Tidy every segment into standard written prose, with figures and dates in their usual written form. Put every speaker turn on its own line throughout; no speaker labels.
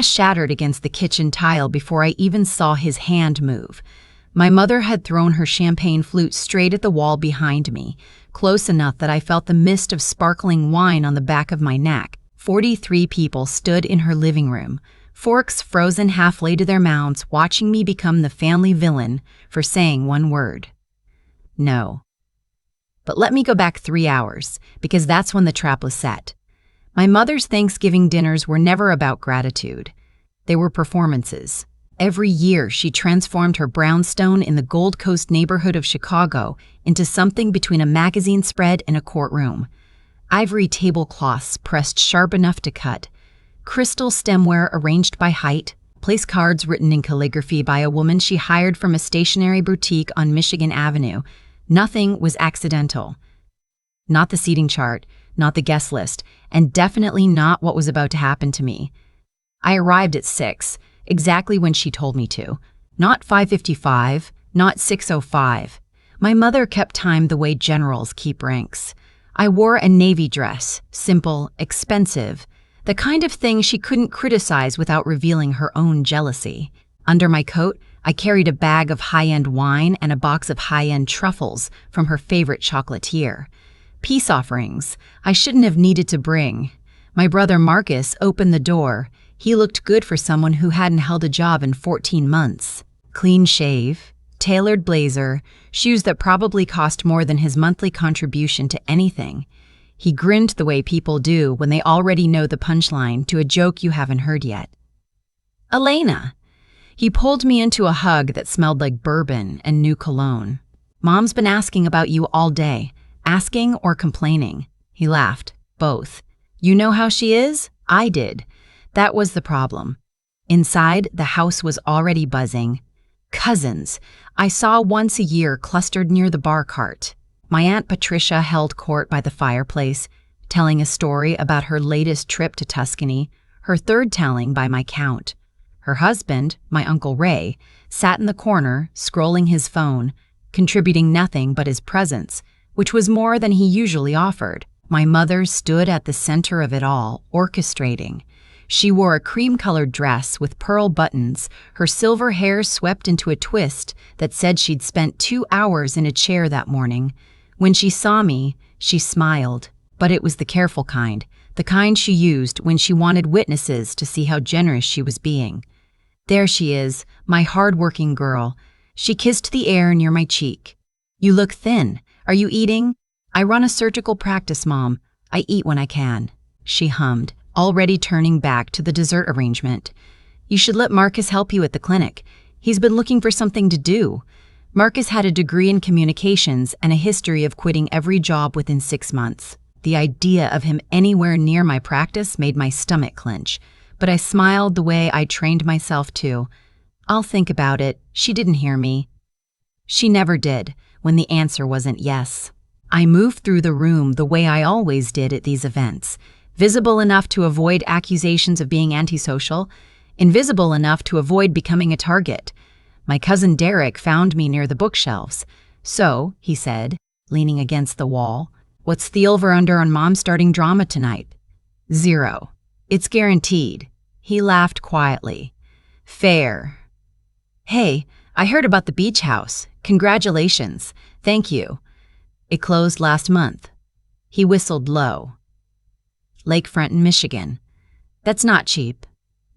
shattered against the kitchen tile before I even saw his hand move. My mother had thrown her champagne flute straight at the wall behind me, close enough that I felt the mist of sparkling wine on the back of my neck. 43 people stood in her living room, forks frozen halfway to their mouths, watching me become the family villain for saying one word. No. But let me go back 3 hours, because that's when the trap was set. My mother's Thanksgiving dinners were never about gratitude. They were performances. Every year, she transformed her brownstone in the Gold Coast neighborhood of Chicago into something between a magazine spread and a courtroom. Ivory tablecloths pressed sharp enough to cut, crystal stemware arranged by height, place cards written in calligraphy by a woman she hired from a stationery boutique on Michigan Avenue. Nothing was accidental. Not the seating chart, not the guest list, and definitely not what was about to happen to me. I arrived at 6, exactly when she told me to. Not 5:55, not 6:05. My mother kept time the way generals keep ranks. I wore a navy dress, simple, expensive, the kind of thing she couldn't criticize without revealing her own jealousy. Under my coat, I carried a bag of high-end wine and a box of high-end truffles from her favorite chocolatier. Peace offerings I shouldn't have needed to bring. My brother Marcus opened the door. He looked good for someone who hadn't held a job in 14 months. Clean shave, tailored blazer, shoes that probably cost more than his monthly contribution to anything. He grinned the way people do when they already know the punchline to a joke you haven't heard yet. Elena! He pulled me into a hug that smelled like bourbon and new cologne. Mom's been asking about you all day. Asking or complaining? He laughed. Both. You know how she is? I did. That was the problem. Inside, the house was already buzzing. Cousins, I saw once a year clustered near the bar cart. My Aunt Patricia held court by the fireplace, telling a story about her latest trip to Tuscany, her third telling by my count. Her husband, my Uncle Ray, sat in the corner, scrolling his phone, contributing nothing but his presence, which was more than he usually offered. My mother stood at the center of it all, orchestrating. She wore a cream-colored dress with pearl buttons, her silver hair swept into a twist that said she'd spent 2 hours in a chair that morning. When she saw me, she smiled, but it was the careful kind, the kind she used when she wanted witnesses to see how generous she was being. There she is, my hard-working girl. She kissed the air near my cheek. You look thin. Are you eating? I run a surgical practice, Mom. I eat when I can. She hummed, already turning back to the dessert arrangement. You should let Marcus help you at the clinic. He's been looking for something to do. Marcus had a degree in communications and a history of quitting every job within 6 months. The idea of him anywhere near my practice made my stomach clench, but I smiled the way I trained myself to. I'll think about it. She didn't hear me. She never did, when the answer wasn't yes. I moved through the room the way I always did at these events, visible enough to avoid accusations of being antisocial, invisible enough to avoid becoming a target. My cousin Derek found me near the bookshelves. So, he said, leaning against the wall, what's the over-under on Mom starting drama tonight? 0. It's guaranteed. He laughed quietly. Fair. Hey, I heard about the beach house. Congratulations. Thank you. It closed last month. He whistled low. Lakefront in Michigan. That's not cheap.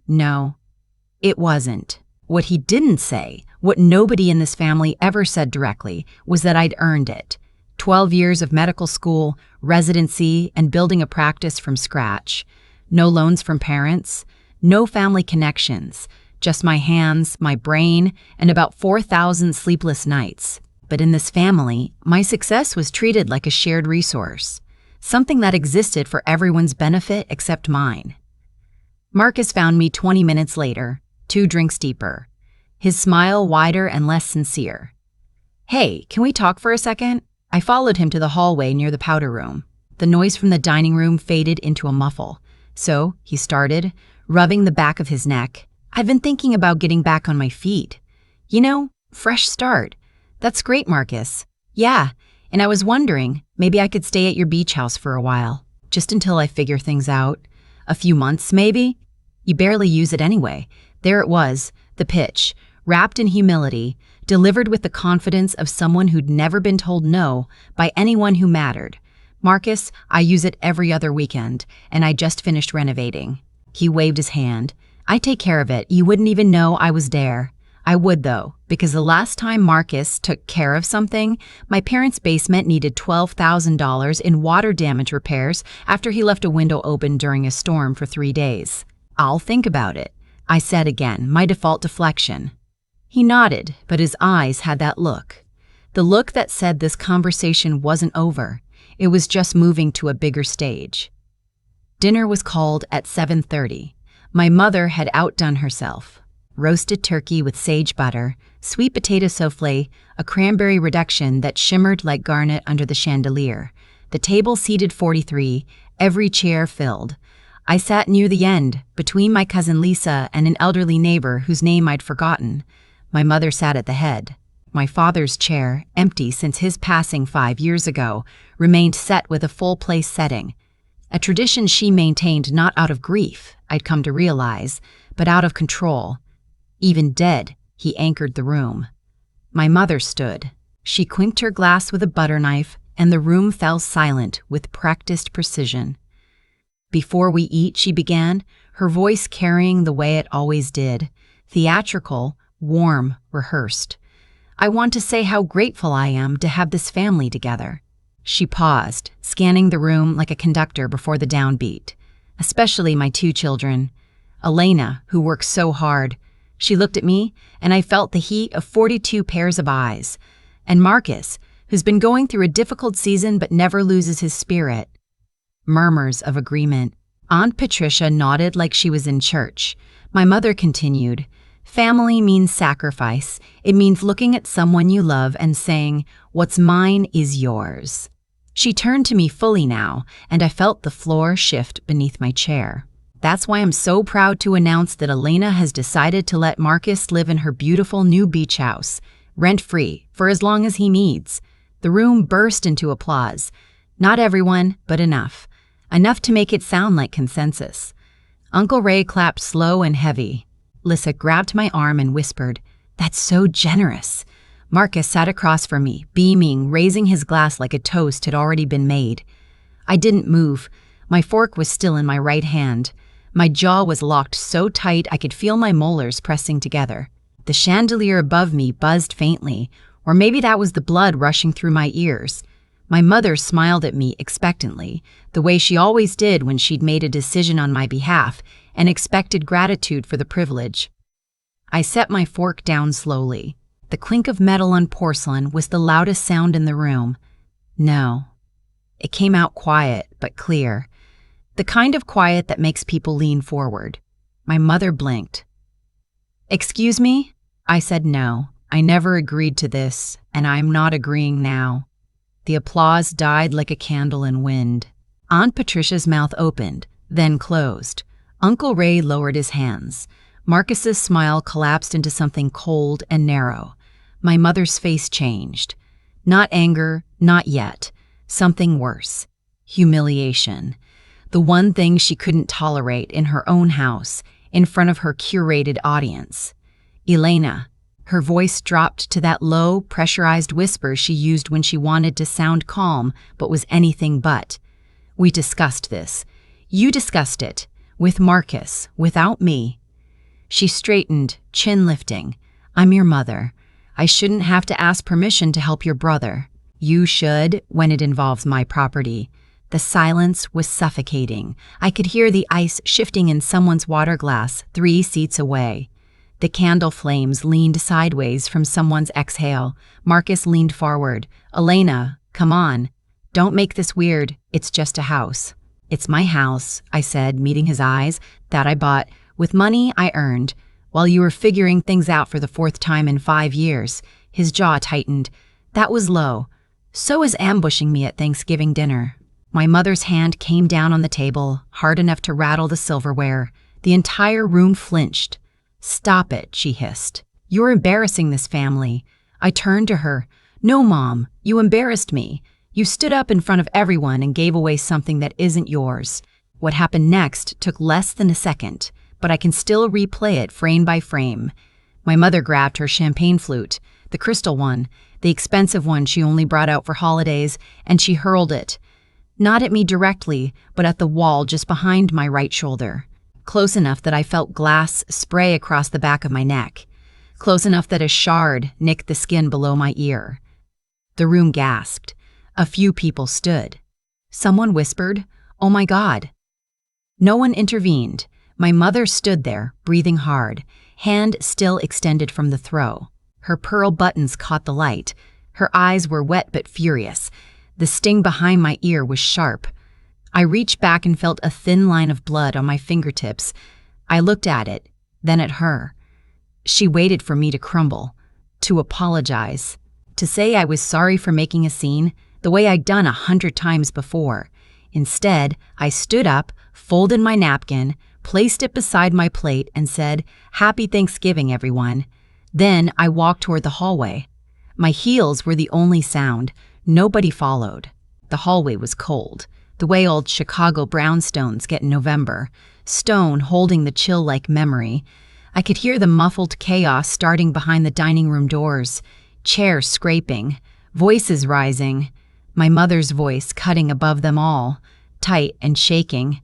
No, it wasn't. What he didn't say, what nobody in this family ever said directly, was that I'd earned it. 12 years of medical school, residency, and building a practice from scratch. No loans from parents, no family connections, just my hands, my brain, and about 4,000 sleepless nights. But in this family, my success was treated like a shared resource, something that existed for everyone's benefit except mine. Marcus found me 20 minutes later, 2 drinks deeper, his smile wider and less sincere. Hey, can we talk for a second? I followed him to the hallway near the powder room. The noise from the dining room faded into a muffle. So, he started, rubbing the back of his neck. I've been thinking about getting back on my feet. You know, fresh start. That's great, Marcus. Yeah, and I was wondering, maybe I could stay at your beach house for a while, just until I figure things out. A few months, maybe? You barely use it anyway. There it was, the pitch, wrapped in humility, delivered with the confidence of someone who'd never been told no by anyone who mattered. Marcus, I use it every other weekend, and I just finished renovating. He waved his hand. I take care of it. You wouldn't even know I was there. I would, though, because the last time Marcus took care of something, my parents' basement needed $12,000 in water damage repairs after he left a window open during a storm for 3 days. I'll think about it, I said again, my default deflection. He nodded, but his eyes had that look. The look that said this conversation wasn't over. It was just moving to a bigger stage. Dinner was called at 7:30. My mother had outdone herself. Roasted turkey with sage butter, sweet potato soufflé, a cranberry reduction that shimmered like garnet under the chandelier. The table seated 43, every chair filled. I sat near the end, between my cousin Lisa and an elderly neighbor whose name I'd forgotten. My mother sat at the head. My father's chair, empty since his passing 5 years ago, remained set with a full-place setting. A tradition she maintained not out of grief, I'd come to realize, but out of control. Even dead, he anchored the room. My mother stood. She quinked her glass with a butter knife, and the room fell silent with practiced precision. Before we eat, she began, her voice carrying the way it always did, theatrical, warm, rehearsed. I want to say how grateful I am to have this family together. She paused, scanning the room like a conductor before the downbeat. Especially my 2 children. Elena, who works so hard. She looked at me, and I felt the heat of 42 pairs of eyes. And Marcus, who's been going through a difficult season but never loses his spirit. Murmurs of agreement. Aunt Patricia nodded like she was in church. My mother continued, family means sacrifice. It means looking at someone you love and saying, what's mine is yours. She turned to me fully now, and I felt the floor shift beneath my chair. That's why I'm so proud to announce that Elena has decided to let Marcus live in her beautiful new beach house, rent-free, for as long as he needs. The room burst into applause. Not everyone, but enough. Enough to make it sound like consensus. Uncle Ray clapped slow and heavy. Lissa grabbed my arm and whispered, "That's so generous." Marcus sat across from me, beaming, raising his glass like a toast had already been made. I didn't move. My fork was still in my right hand. My jaw was locked so tight I could feel my molars pressing together. The chandelier above me buzzed faintly, or maybe that was the blood rushing through my ears. My mother smiled at me expectantly, the way she always did when she'd made a decision on my behalf and expected gratitude for the privilege. I set my fork down slowly. The clink of metal on porcelain was the loudest sound in the room. No. It came out quiet, but clear. The kind of quiet that makes people lean forward. My mother blinked. "Excuse me?" I said no. I never agreed to this, and I'm not agreeing now. The applause died like a candle in wind. Aunt Patricia's mouth opened, then closed. Uncle Ray lowered his hands. Marcus's smile collapsed into something cold and narrow. My mother's face changed. Not anger, not yet. Something worse. Humiliation. The one thing she couldn't tolerate in her own house, in front of her curated audience. Elena. Her voice dropped to that low, pressurized whisper she used when she wanted to sound calm but was anything but. We discussed this. You discussed it. With Marcus, without me. She straightened, chin lifting. I'm your mother. I shouldn't have to ask permission to help your brother. You should, when it involves my property. The silence was suffocating. I could hear the ice shifting in someone's water glass 3 seats away. The candle flames leaned sideways from someone's exhale. Marcus leaned forward. Elena, come on. Don't make this weird. It's just a house. It's my house, I said, meeting his eyes, that I bought, with money I earned, while you were figuring things out for the 4th time in 5 years. His jaw tightened. That was low. So is ambushing me at Thanksgiving dinner. My mother's hand came down on the table, hard enough to rattle the silverware. The entire room flinched. Stop it, she hissed. You're embarrassing this family. I turned to her. No, Mom, you embarrassed me. You stood up in front of everyone and gave away something that isn't yours. What happened next took less than a second, but I can still replay it frame by frame. My mother grabbed her champagne flute, the crystal one, the expensive one she only brought out for holidays, and she hurled it. Not at me directly, but at the wall just behind my right shoulder. Close enough that I felt glass spray across the back of my neck. Close enough that a shard nicked the skin below my ear. The room gasped. A few people stood. Someone whispered, "Oh my God." No one intervened. My mother stood there, breathing hard, hand still extended from the throw. Her pearl buttons caught the light. Her eyes were wet but furious. The sting behind my ear was sharp. I reached back and felt a thin line of blood on my fingertips. I looked at it, then at her. She waited for me to crumble, to apologize, to say I was sorry for making a scene, the way I'd done 100 times before. Instead, I stood up, folded my napkin, placed it beside my plate, and said, "Happy Thanksgiving, everyone." Then I walked toward the hallway. My heels were the only sound. Nobody followed. The hallway was cold, the way old Chicago brownstones get in November, stone holding the chill-like memory. I could hear the muffled chaos starting behind the dining room doors, chairs scraping, voices rising, my mother's voice cutting above them all, tight and shaking.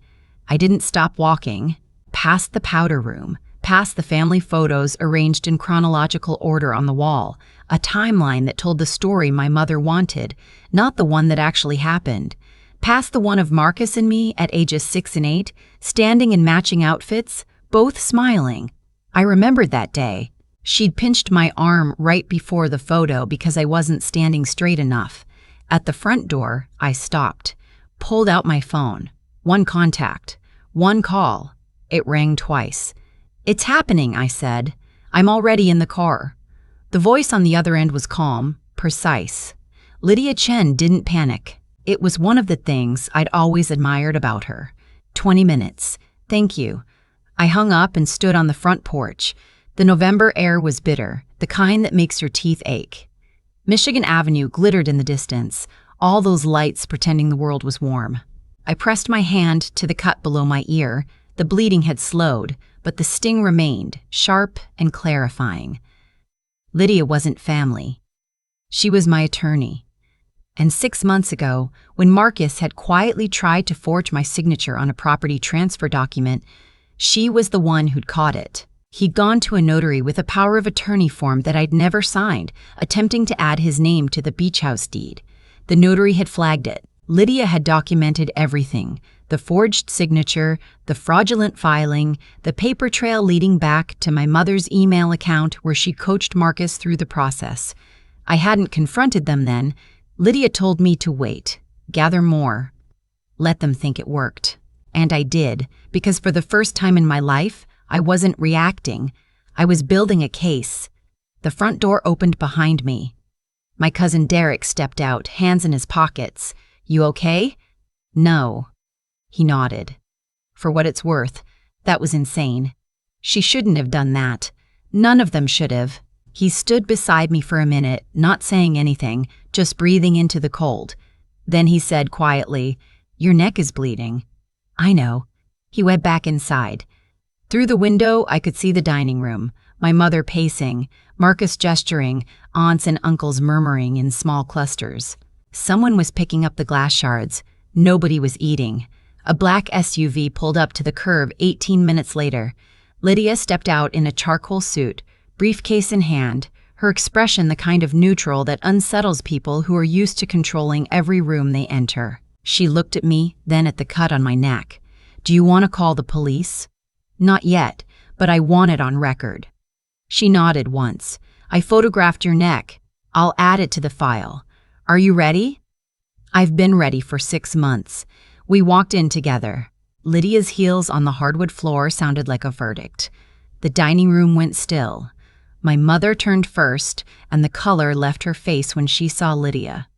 I didn't stop walking, past the powder room, past the family photos arranged in chronological order on the wall, a timeline that told the story my mother wanted, not the one that actually happened. Past the one of Marcus and me at ages 6 and 8, standing in matching outfits, both smiling. I remembered that day. She'd pinched my arm right before the photo because I wasn't standing straight enough. At the front door, I stopped, pulled out my phone. One contact, one call. It rang twice. "It's happening," I said. "I'm already in the car." The voice on the other end was calm, precise. Lydia Chen didn't panic. It was one of the things I'd always admired about her. 20 minutes. Thank you. I hung up and stood on the front porch. The November air was bitter, the kind that makes your teeth ache. Michigan Avenue glittered in the distance, all those lights pretending the world was warm. I pressed my hand to the cut below my ear. The bleeding had slowed, but the sting remained, sharp and clarifying. Lydia wasn't family. She was my attorney. And 6 months ago, when Marcus had quietly tried to forge my signature on a property transfer document, she was the one who'd caught it. He'd gone to a notary with a power of attorney form that I'd never signed, attempting to add his name to the beach house deed. The notary had flagged it. Lydia had documented everything: the forged signature, the fraudulent filing, the paper trail leading back to my mother's email account where she coached Marcus through the process. I hadn't confronted them then. Lydia told me to wait, gather more, let them think it worked. And I did, because for the first time in my life, I wasn't reacting. I was building a case. The front door opened behind me. My cousin Derek stepped out, hands in his pockets. "You okay?" "No." He nodded. For what it's worth, that was insane. She shouldn't have done that. None of them should have. He stood beside me for a minute, not saying anything, just breathing into the cold. Then he said quietly, "Your neck is bleeding." "I know." He went back inside. Through the window, I could see the dining room, my mother pacing, Marcus gesturing, aunts and uncles murmuring in small clusters. Someone was picking up the glass shards. Nobody was eating. A black SUV pulled up to the curb 18 minutes later. Lydia stepped out in a charcoal suit, briefcase in hand, her expression the kind of neutral that unsettles people who are used to controlling every room they enter. She looked at me, then at the cut on my neck. "Do you want to call the police?" "Not yet, but I want it on record." She nodded once. "I photographed your neck. I'll add it to the file. Are you ready?" I've been ready for 6 months. We walked in together. Lydia's heels on the hardwood floor sounded like a verdict. The dining room went still. My mother turned first, and the color left her face when she saw Lydia.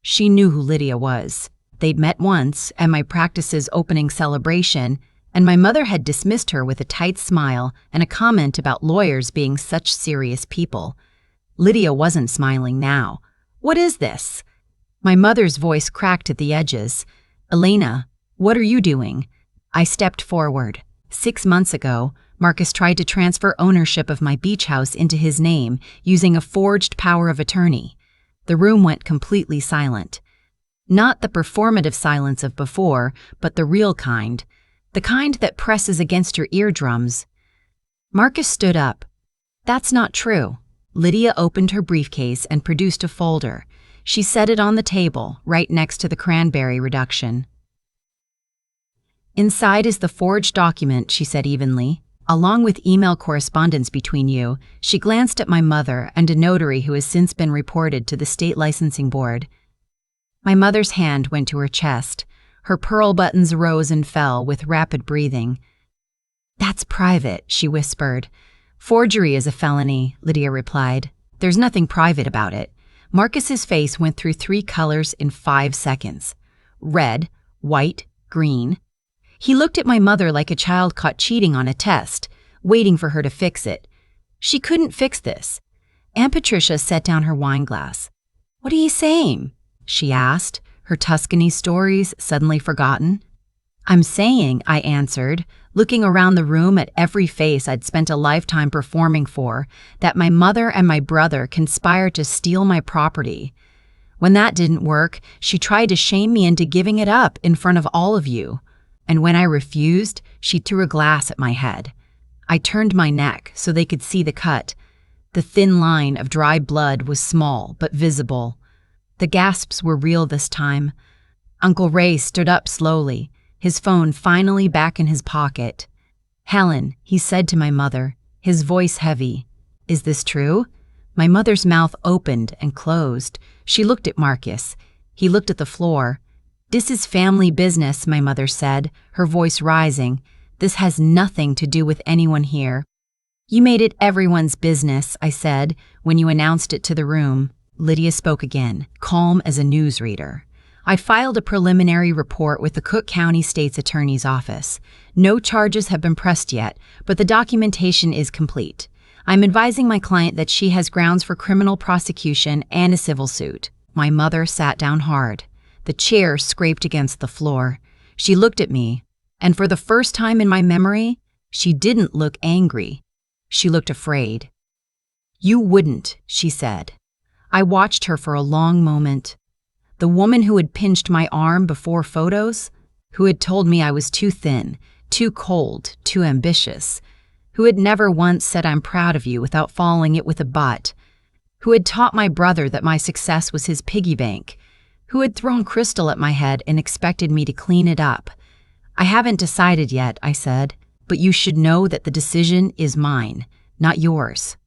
She knew who Lydia was. They'd met once at my practice's opening celebration, and my mother had dismissed her with a tight smile and a comment about lawyers being such serious people. Lydia wasn't smiling now. "What is this?" My mother's voice cracked at the edges. "Elena, what are you doing?" I stepped forward. 6 months ago, Marcus tried to transfer ownership of my beach house into his name using a forged power of attorney. The room went completely silent. Not the performative silence of before, but the real kind. The kind that presses against your eardrums. Marcus stood up. "That's not true." Lydia opened her briefcase and produced a folder. She set it on the table, right next to the cranberry reduction. "Inside is the forged document," she said evenly. "Along with email correspondence between you." She glanced at my mother and a notary who has since been reported to the state licensing board. My mother's hand went to her chest. Her pearl buttons rose and fell with rapid breathing. "That's private," she whispered. "Forgery is a felony," Lydia replied. "There's nothing private about it." Marcus's face went through 3 colors in 5 seconds. Red, white, green. He looked at my mother like a child caught cheating on a test, waiting for her to fix it. She couldn't fix this. Aunt Patricia set down her wine glass. "What are you saying?" she asked, her Tuscany stories suddenly forgotten. "I'm saying," I answered, looking around the room at every face I'd spent a lifetime performing for, that my mother and my brother conspired to steal my property. When that didn't work, she tried to shame me into giving it up in front of all of you. And when I refused, she threw a glass at my head. I turned my neck so they could see the cut. The thin line of dry blood was small but visible. The gasps were real this time. Uncle Ray stood up slowly, his phone finally back in his pocket. "Helen," he said to my mother, his voice heavy. "Is this true?" My mother's mouth opened and closed. She looked at Marcus. He looked at the floor. "This is family business," my mother said, her voice rising. "This has nothing to do with anyone here." "You made it everyone's business," I said, when you announced it to the room. Lydia spoke again, calm as a newsreader. "I filed a preliminary report with the Cook County State's Attorney's Office. No charges have been pressed yet, but the documentation is complete. I'm advising my client that she has grounds for criminal prosecution and a civil suit." My mother sat down hard. The chair scraped against the floor. She looked at me, and for the first time in my memory, she didn't look angry. She looked afraid. "You wouldn't," she said. I watched her for a long moment. The woman who had pinched my arm before photos, who had told me I was too thin, too cold, too ambitious, who had never once said "I'm proud of you" without following it with a but, who had taught my brother that my success was his piggy bank, who had thrown crystal at my head and expected me to clean it up. "I haven't decided yet," I said, "but you should know that the decision is mine, not yours.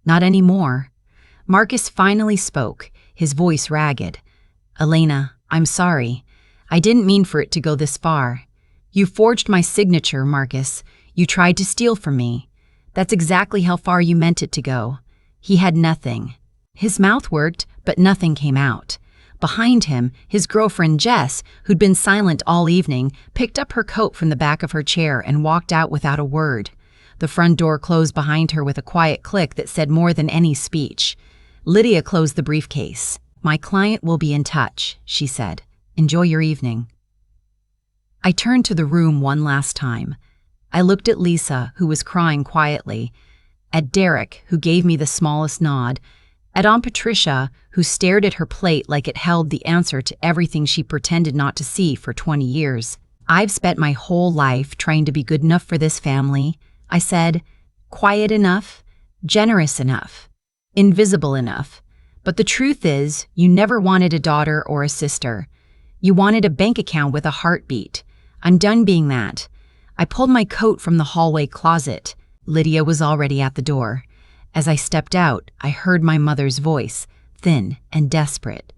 Not anymore." Marcus finally spoke, his voice ragged. "Elena, I'm sorry. I didn't mean for it to go this far. You forged my signature, Marcus. You tried to steal from me. That's exactly how far you meant it to go." He had nothing. His mouth worked, but nothing came out. Behind him, his girlfriend Jess, who'd been silent all evening, picked up her coat from the back of her chair and walked out without a word. The front door closed behind her with a quiet click that said more than any speech. Lydia closed the briefcase. "My client will be in touch," she said. "Enjoy your evening." I turned to the room one last time. I looked at Lisa, who was crying quietly, at Derek, who gave me the smallest nod, at Aunt Patricia, who stared at her plate like it held the answer to everything she pretended not to see for 20 years. "I've spent my whole life trying to be good enough for this family," I said. "Quiet enough, generous enough, invisible enough. But the truth is, you never wanted a daughter or a sister. You wanted a bank account with a heartbeat. I'm done being that." I pulled my coat from the hallway closet. Lydia was already at the door. As I stepped out, I heard my mother's voice, thin and desperate.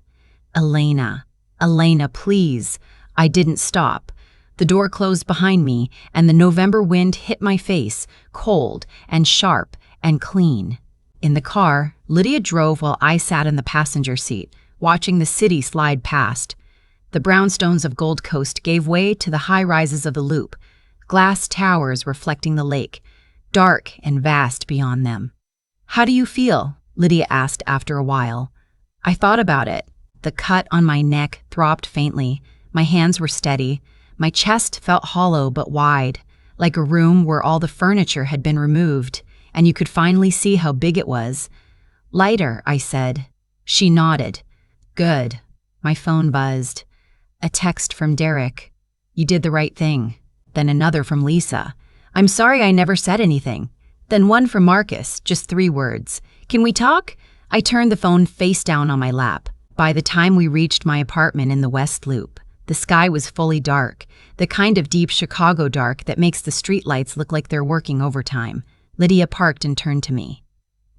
"Elena, Elena, please." I didn't stop. The door closed behind me, and the November wind hit my face, cold and sharp and clean. In the car, Lydia drove while I sat in the passenger seat, watching the city slide past. The brownstones of Gold Coast gave way to the high rises of the Loop, glass towers reflecting the lake, dark and vast beyond them. "How do you feel?" Lydia asked after a while. I thought about it. The cut on my neck throbbed faintly. My hands were steady. My chest felt hollow but wide. like a room where all the furniture had been removed, and you could finally see how big it was. "Lighter," I said. She nodded. "Good." My phone buzzed. A text from Derek. "You did the right thing." Then another from Lisa. "I'm sorry I never said anything." Then one from Marcus, just 3 words. "Can we talk?" I turned the phone face down on my lap. By the time we reached my apartment in the West Loop, the sky was fully dark, the kind of deep Chicago dark that makes the streetlights look like they're working overtime. Lydia parked and turned to me.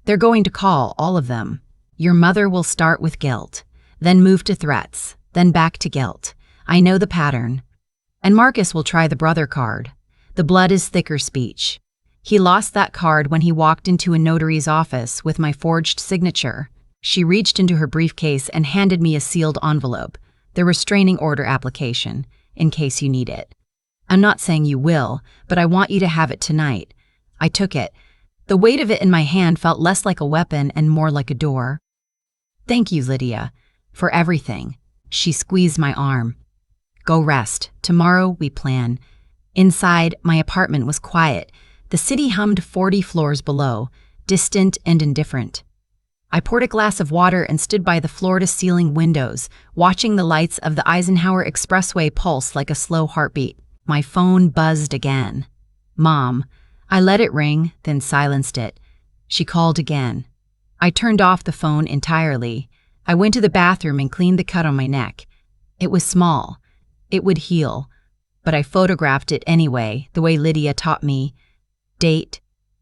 "They're going to call, all of them. Your mother will start with guilt, then move to threats, then back to guilt. I know the pattern. And Marcus will try the brother card. The blood is thicker speech. He lost that card when he walked into a notary's office with my forged signature." She reached into her briefcase and handed me a sealed envelope, the restraining order application, in case you need it. "I'm not saying you will, but I want you to have it tonight." I took it. The weight of it in my hand felt less like a weapon and more like a door. "Thank you, Lydia, for everything." She squeezed my arm. "Go rest. Tomorrow we plan." Inside, my apartment was quiet. The city hummed 40 floors below, distant and indifferent. I poured a glass of water and stood by the floor-to-ceiling windows, watching the lights of the Eisenhower Expressway pulse like a slow heartbeat. My phone buzzed again. "Mom." I let it ring, then silenced it. She called again. I turned off the phone entirely. I went to the bathroom and cleaned the cut on my neck. It was small. It would heal. But I photographed it anyway, the way Lydia taught me. Date,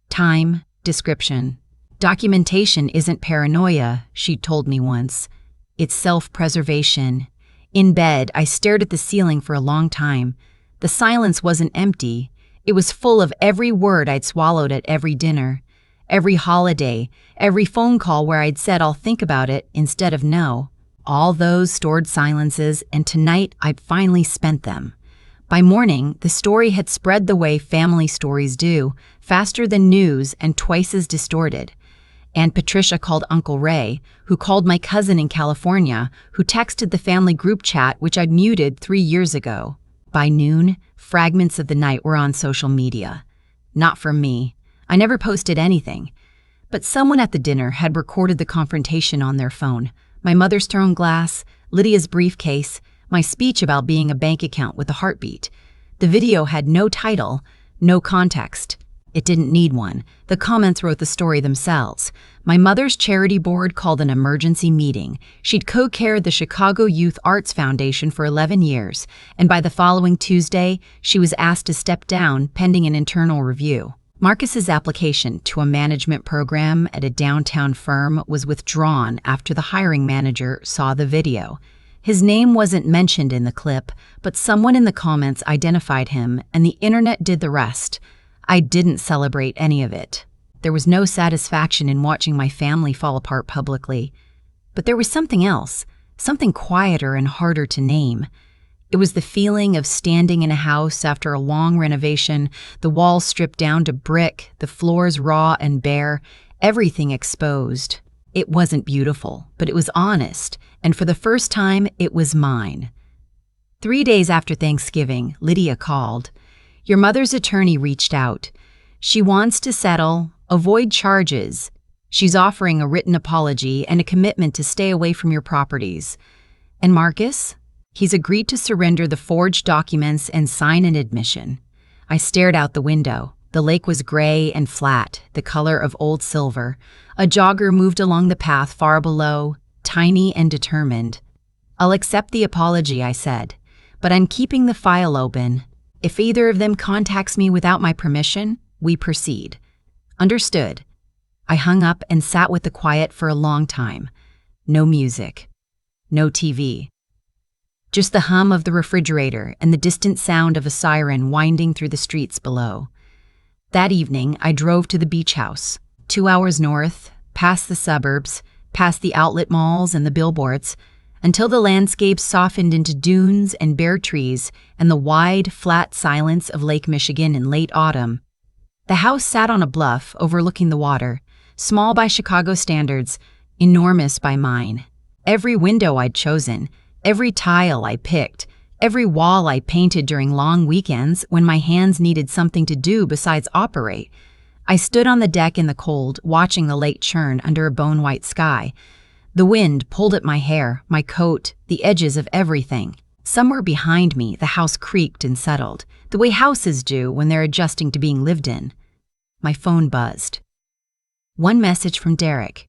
time, description. "Documentation isn't paranoia," she'd told me once. "It's self-preservation." In bed, I stared at the ceiling for a long time. The silence wasn't empty. It was full of every word I'd swallowed at every dinner, every holiday, every phone call where I'd said I'll think about it instead of no. All those stored silences, and tonight I'd finally spent them. By morning, the story had spread the way family stories do, faster than news and twice as distorted. Aunt Patricia called Uncle Ray, who called my cousin in California, who texted the family group chat which I'd muted 3 years ago. By noon, fragments of the night were on social media. Not from me. I never posted anything. But someone at the dinner had recorded the confrontation on their phone. My mother's thrown glass, Lydia's briefcase, my speech about being a bank account with a heartbeat. The video had no title, no context. It didn't need one. The comments wrote the story themselves. My mother's charity board called an emergency meeting. She'd co-chaired the Chicago Youth Arts Foundation for 11 years, and by the following Tuesday, she was asked to step down pending an internal review. Marcus's application to a management program at a downtown firm was withdrawn after the hiring manager saw the video. His name wasn't mentioned in the clip, but someone in the comments identified him, and the internet did the rest. I didn't celebrate any of it. There was no satisfaction in watching my family fall apart publicly. But there was something else, something quieter and harder to name. It was the feeling of standing in a house after a long renovation, the walls stripped down to brick, the floors raw and bare, everything exposed. It wasn't beautiful, but it was honest, and for the first time, it was mine. 3 days after Thanksgiving, Lydia called. "Your mother's attorney reached out. She wants to settle, avoid charges. She's offering a written apology and a commitment to stay away from your properties. And Marcus? He's agreed to surrender the forged documents and sign an admission." I stared out the window. The lake was gray and flat, the color of old silver. A jogger moved along the path far below, tiny and determined. "I'll accept the apology," I said, "but I'm keeping the file open. If either of them contacts me without my permission, we proceed." "Understood." I hung up and sat with the quiet for a long time. No music. No TV. Just the hum of the refrigerator and the distant sound of a siren winding through the streets below. That evening, I drove to the beach house, 2 hours north, past the suburbs, past the outlet malls and the billboards, until the landscape softened into dunes and bare trees and the wide, flat silence of Lake Michigan in late autumn. The house sat on a bluff overlooking the water, small by Chicago standards, enormous by mine. Every window I'd chosen, every tile I picked, Every wall I painted during long weekends when my hands needed something to do besides operate. I stood on the deck in the cold, watching the lake churn under a bone-white sky. The wind pulled at my hair, my coat, the edges of everything. Somewhere behind me, the house creaked and settled, the way houses do when they're adjusting to being lived in. My phone buzzed. One message from Derek.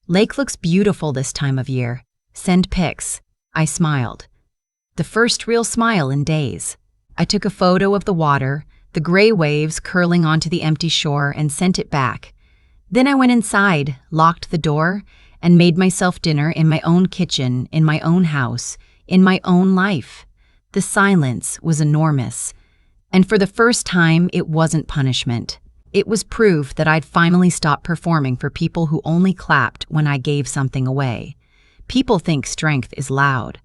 Lake looks beautiful this time of year. Send pics. I smiled. The first real smile in days. I took a photo of the water, the gray waves curling onto the empty shore, and sent it back. Then I went inside, locked the door, and made myself dinner in my own kitchen, in my own house, in my own life. The silence was enormous. And for the first time, it wasn't punishment. It was proof that I'd finally stopped performing for people who only clapped when I gave something away. People think strength is loud.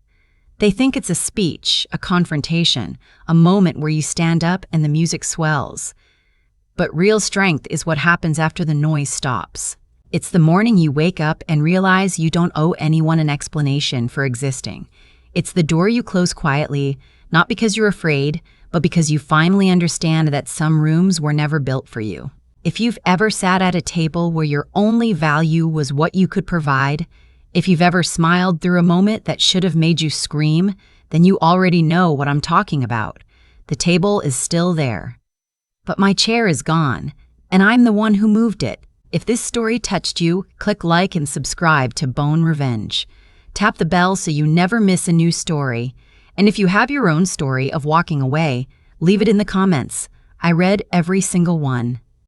They think it's a speech, a confrontation, a moment where you stand up and the music swells. But real strength is what happens after the noise stops. It's the morning you wake up and realize you don't owe anyone an explanation for existing. It's the door you close quietly, not because you're afraid, but because you finally understand that some rooms were never built for you. If you've ever sat at a table where your only value was what you could provide, if you've ever smiled through a moment that should have made you scream, then you already know what I'm talking about. The table is still there. But my chair is gone, and I'm the one who moved it. If this story touched you, click like and subscribe to Bone Revenge. Tap the bell so you never miss a new story. And if you have your own story of walking away, leave it in the comments. I read every single one.